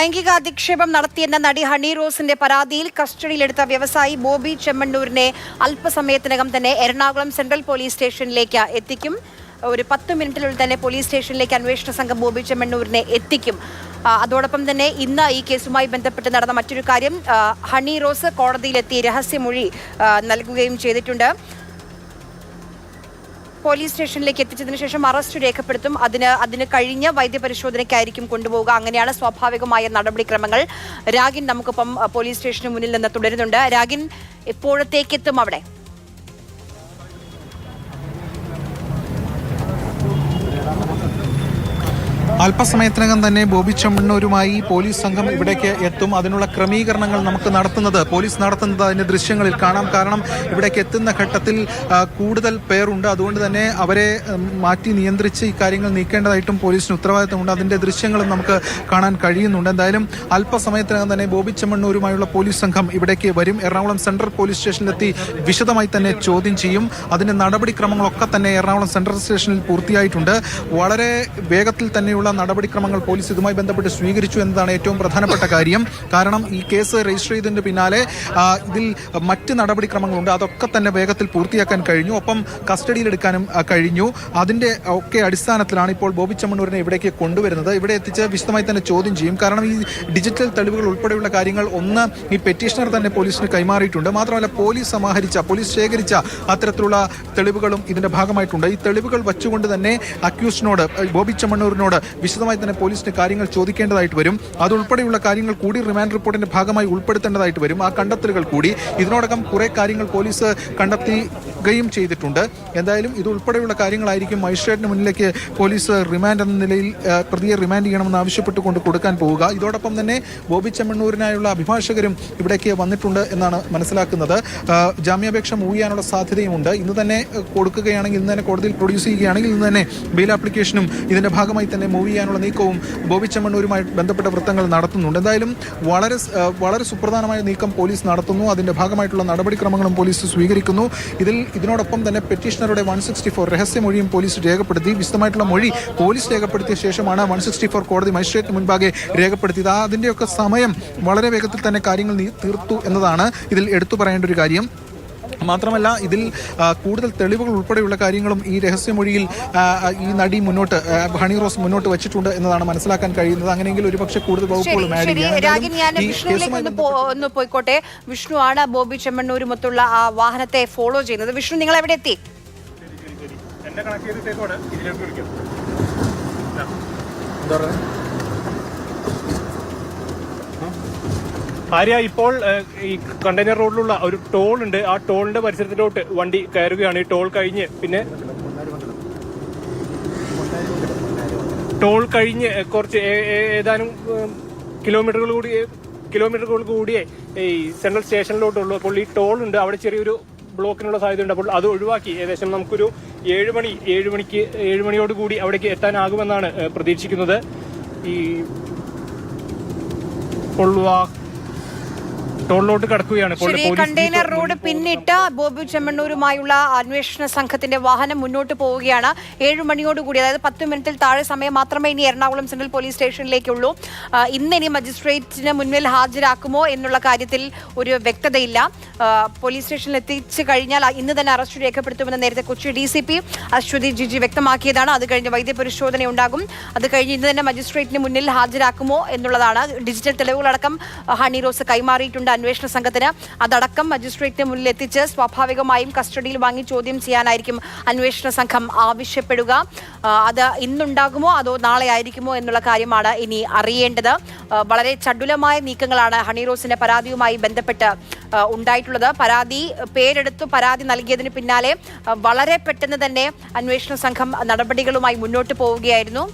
ലൈംഗിക അധിക്ഷേപം നടത്തിയെന്ന നടി ഹണി റോസിന്റെ പരാതിയിൽ കസ്റ്റഡിയിലെടുത്ത വ്യവസായി ബോബി ചെമ്മണ്ണൂരിനെ അല്പസമയത്തിനകം തന്നെ എറണാകുളം സെൻട്രൽ പോലീസ് സ്റ്റേഷനിലേക്ക് എത്തിക്കും. ഒരു 10 മിനിറ്റിനുള്ളിൽ തന്നെ പോലീസ് സ്റ്റേഷനിലേക്ക് അന്വേഷണ സംഘം ബോബി ചെമ്മണ്ണൂരിനെ എത്തിക്കും. അതോടൊപ്പം തന്നെ ഇന്ന് ഈ കേസുമായി ബന്ധപ്പെട്ട് നടന്ന മറ്റൊരു കാര്യം, ഹണി റോസ് കോടതിയിലെത്തി രഹസ്യമൊഴി നൽകുകയും ചെയ്തിട്ടുണ്ട്. പോലീസ് സ്റ്റേഷനിലേക്ക് എത്തിച്ചതിനു ശേഷം അറസ്റ്റ് രേഖപ്പെടുത്തും. അതിന് കഴിഞ്ഞ വൈദ്യപരിശോധനയ്ക്കായിരിക്കും കൊണ്ടുപോവുക. അങ്ങനെയാണ് സ്വാഭാവികമായ നടപടിക്രമങ്ങൾ. രാഗിൻ നമുക്കൊപ്പം പോലീസ് സ്റ്റേഷന് മുന്നിൽ നിന്ന് തുടരുന്നുണ്ട്. രാഗിൻ, എപ്പോഴത്തേക്കെത്തും അവിടെ? അല്പസമയത്തിനകം തന്നെ ബോബി ചെമ്മണ്ണൂരുമായി പോലീസ് സംഘം ഇവിടേക്ക് എത്തും. അതിനുള്ള ക്രമീകരണങ്ങൾ പോലീസ് നടത്തുന്നത് അതിന്റെ ദൃശ്യങ്ങളിൽ കാണാം. കാരണം ഇവിടേക്ക് എത്തുന്ന ഘട്ടത്തിൽ കൂടുതൽ പേരുണ്ട്. അതുകൊണ്ട് തന്നെ അവരെ മാറ്റി നിയന്ത്രിച്ച് ഈ കാര്യങ്ങൾ നീക്കേണ്ടതായിട്ടും പോലീസിന് ഉത്തരവാദിത്തമുണ്ട്. അതിന്റെ ദൃശ്യങ്ങളും നമുക്ക് കാണാൻ കഴിയുന്നുണ്ട്. എന്തായാലും അല്പസമയത്തിനകം തന്നെ ബോബി ചെമ്മണ്ണൂരുമായുള്ള പോലീസ് സംഘം ഇവിടേക്ക് വരും. എറണാകുളം സെൻട്രൽ പോലീസ് സ്റ്റേഷനിലെത്തി വിശദമായി തന്നെ ചോദ്യം ചെയ്യും. അതിന്റെ നടപടിക്രമങ്ങളൊക്കെ തന്നെ എറണാകുളം സെൻട്രൽ സ്റ്റേഷനിൽ പൂർത്തിയായിട്ടുണ്ട്. വളരെ വേഗത്തിൽ തന്നെയുള്ള നടപടിക്രമങ്ങൾ പോലീസ് ഇതുമായി ബന്ധപ്പെട്ട് സ്വീകരിച്ചു എന്നതാണ് ഏറ്റവും പ്രധാനപ്പെട്ട കാര്യം. കാരണം ഈ കേസ് രജിസ്റ്റർ ചെയ്തതിന് പിന്നാലെ ഇതിൽ മറ്റ് നടപടിക്രമങ്ങളുണ്ട്. അതൊക്കെ തന്നെ വേഗത്തിൽ പൂർത്തിയാക്കാൻ കഴിഞ്ഞു. ഒപ്പം കസ്റ്റഡിയിലെടുക്കാനും കഴിഞ്ഞു. അതിന്റെ ഒക്കെ അടിസ്ഥാനത്തിലാണ് ഇപ്പോൾ ബോബി ചെമ്മണ്ണൂരിനെ ഇവിടേക്ക് കൊണ്ടുവരുന്നത്. ഇവിടെ എത്തിച്ച് വിശദമായി തന്നെ ചോദ്യം ചെയ്യും. കാരണം ഈ ഡിജിറ്റൽ തെളിവുകൾ ഉൾപ്പെടെയുള്ള കാര്യങ്ങൾ ഈ പെറ്റീഷണർ തന്നെ പോലീസിന് കൈമാറിയിട്ടുണ്ട്. മാത്രമല്ല പോലീസ് ശേഖരിച്ച അത്തരത്തിലുള്ള തെളിവുകളും ഇതിന്റെ ഭാഗമായിട്ടുണ്ട്. ഈ തെളിവുകൾ വച്ചുകൊണ്ട് തന്നെ അക്യൂസ്ഡിനോട്, ബോബി ചെമ്മണ്ണൂരിനോട് വിശദമായി തന്നെ പോലീസിന് കാര്യങ്ങൾ ചോദിക്കേണ്ടതായിട്ട് വരും. അതുൾപ്പെടെയുള്ള കാര്യങ്ങൾ കൂടി റിമാൻഡ് റിപ്പോർട്ടിന്റെ ഭാഗമായി ഉൾപ്പെടുത്തേണ്ടതായിട്ട് വരും. ആ കണ്ടെത്തലുകൾ കൂടി ഇതിനോടകം കുറെ കാര്യങ്ങൾ പോലീസ് കണ്ടെത്തുകയും ചെയ്തിട്ടുണ്ട്. എന്തായാലും ഇതുൾപ്പെടെയുള്ള കാര്യങ്ങളായിരിക്കും മജിസ്ട്രേറ്റിന് മുന്നിലേക്ക് പോലീസ് റിമാൻഡ് എന്ന നിലയിൽ പ്രതിയെ റിമാൻഡ് ചെയ്യണമെന്ന് ആവശ്യപ്പെട്ടുകൊണ്ട് കൊടുക്കാൻ പോവുക. ഇതോടൊപ്പം തന്നെ ബോബി ചെമ്മണ്ണൂരിനായുള്ള അഭിഭാഷകരും ഇവിടേക്ക് വന്നിട്ടുണ്ട് എന്നാണ് മനസ്സിലാക്കുന്നത്. ജാമ്യാപേക്ഷ മൂവ് ചെയ്യാനുള്ള സാധ്യതയുമുണ്ട്. ഇന്ന് തന്നെ കൊടുക്കുകയാണെങ്കിൽ, ഇന്ന് തന്നെ കോടതിയിൽ പ്രൊഡ്യൂസ് ചെയ്യുകയാണെങ്കിൽ ഇന്ന് തന്നെ ബെയിൽ ആപ്ലിക്കേഷനും ഇതിന്റെ ഭാഗമായി തന്നെ മൂവ് ചെയ്യാനുള്ള നീക്കവും ബോബി ചെമ്മണ്ണൂരുമായി ബന്ധപ്പെട്ട വൃത്തങ്ങൾ നടത്തുന്നുണ്ട്. എന്തായാലും വളരെ സുപ്രധാനമായ നീക്കം പോലീസ് നടത്തുന്നു. അതിന്റെ ഭാഗമായിട്ടുള്ള നടപടിക്രമങ്ങളും പോലീസ് സ്വീകരിക്കുന്നു. ഇതിനോടൊപ്പം തന്നെ പെറ്റീഷണറുടെ 164 രഹസ്യമൊഴിയും പോലീസ് രേഖപ്പെടുത്തി. വിശദമായിട്ടുള്ള മൊഴി പോലീസ് രേഖപ്പെടുത്തിയ ശേഷമാണ് 164 കോടതി മജിസ്ട്രേറ്റിന് മുൻപാകെ രേഖപ്പെടുത്തിയത്. അതിന്റെയൊക്കെ സമയം വളരെ വേഗത്തിൽ തന്നെ കാര്യങ്ങൾ തീർത്തു എന്നതാണ് ഇതിൽ എടുത്തു പറയേണ്ട ഒരു കാര്യം. മാത്രമല്ല, ഇതിൽ കൂടുതൽ തെളിവുകൾ ഉൾപ്പെടെയുള്ള കാര്യങ്ങളും ഈ രഹസ്യമൊഴിയിൽ ഈ നടി ഹണി റോസ് മുന്നോട്ട് വെച്ചിട്ടുണ്ട് എന്നതാണ് മനസ്സിലാക്കാൻ കഴിയുന്നത്. അങ്ങനെയെങ്കിൽ ഒരുപക്ഷെ കൂടുതൽ വകുപ്പുകളും ആഡ് ചെയ്യാം. പോയിക്കോട്ടെ, വിഷ്ണു ആണ് ബോബി ചെമ്മണ്ണൂരുമൊത്തുള്ള ആ വാഹനത്തെ ഫോളോ ചെയ്യുന്നത്. വിഷ്ണു, നിങ്ങൾ എവിടെ എത്തി? ആര്യ, ഇപ്പോൾ ഈ കണ്ടെയ്നർ റോഡിലുള്ള ഒരു ടോൾ ഉണ്ട്. ആ ടോളിന്റെ പരിസരത്തിലോട്ട് വണ്ടി കയറുകയാണ്. ഈ ടോൾ കഴിഞ്ഞ് കുറച്ച് ഏതാനും കിലോമീറ്ററുകൾ കൂടിയേ ഈ സെൻട്രൽ സ്റ്റേഷനിലോട്ടുള്ളൂ. അപ്പോൾ ഈ ടോൾ ഉണ്ട്, അവിടെ ചെറിയൊരു ബ്ലോക്കിനുള്ള സാധ്യതയുണ്ട്. അപ്പോൾ അത് ഒഴിവാക്കി ഏകദേശം നമുക്കൊരു 7 മണിയോട് കൂടി അവിടേക്ക് എത്താനാകുമെന്നാണ് പ്രതീക്ഷിക്കുന്നത്. ഈ ടോളിലോട്ട് കടക്കുകയാണ്. കണ്ടെയ്നർ റോഡ് പിന്നിട്ട് ബോബി ചെമ്മണ്ണൂരുമായുള്ള അന്വേഷണ സംഘത്തിന്റെ വാഹനം മുന്നോട്ട് പോവുകയാണ്. 7 മണിയോടുകൂടി, അതായത് 10 മിനിറ്റിൽ താഴെ സമയം മാത്രമേ ഇനി എറണാകുളം സെൻട്രൽ പോലീസ് സ്റ്റേഷനിലേക്കുള്ളൂ. ഇന്നിനി മജിസ്ട്രേറ്റിന് മുന്നിൽ ഹാജരാക്കുമോ എന്നുള്ള കാര്യത്തിൽ ഒരു വ്യക്തതയില്ല. പോലീസ് സ്റ്റേഷനിൽ എത്തിച്ചു കഴിഞ്ഞാൽ ഇന്ന് തന്നെ അറസ്റ്റ് രേഖപ്പെടുത്തുമെന്ന് നേരത്തെ കൊച്ചി DCP അശ്വതി ജിജി വ്യക്തമാക്കിയതാണ്. അത് കഴിഞ്ഞ് വൈദ്യപരിശോധന ഉണ്ടാകും. അത് കഴിഞ്ഞ് ഇന്ന് തന്നെ മജിസ്ട്രേറ്റിന് മുന്നിൽ ഹാജരാക്കുമോ എന്നുള്ളതാണ്. ഡിജിറ്റൽ തെളിവുകളടക്കം ഹണി റോസ് കൈമാറിയിട്ടുണ്ട് അന്വേഷണ സംഘത്തിന്. അതടക്കം മജിസ്ട്രേറ്റിന് മുന്നിൽ എത്തിച്ച് സ്വാഭാവികമായും കസ്റ്റഡിയിൽ വാങ്ങി ചോദ്യം ചെയ്യാനായിരിക്കും അന്വേഷണ സംഘം ആവശ്യപ്പെടുക. അത് ഇന്നുണ്ടാകുമോ അതോ നാളെ ആയിരിക്കുമോ എന്നുള്ള കാര്യമാണ് ഇനി അറിയേണ്ടത്. വളരെ ചടുലമായ നീക്കങ്ങളാണ് ഹണി റോസിന്റെ പരാതിയുമായി ബന്ധപ്പെട്ട് ഉണ്ടായിട്ടുള്ളത്. പേരെടുത്തു പരാതി നൽകിയതിന് പിന്നാലെ വളരെ പെട്ടെന്ന് തന്നെ അന്വേഷണ സംഘം നടപടികളുമായി മുന്നോട്ട് പോവുകയായിരുന്നു.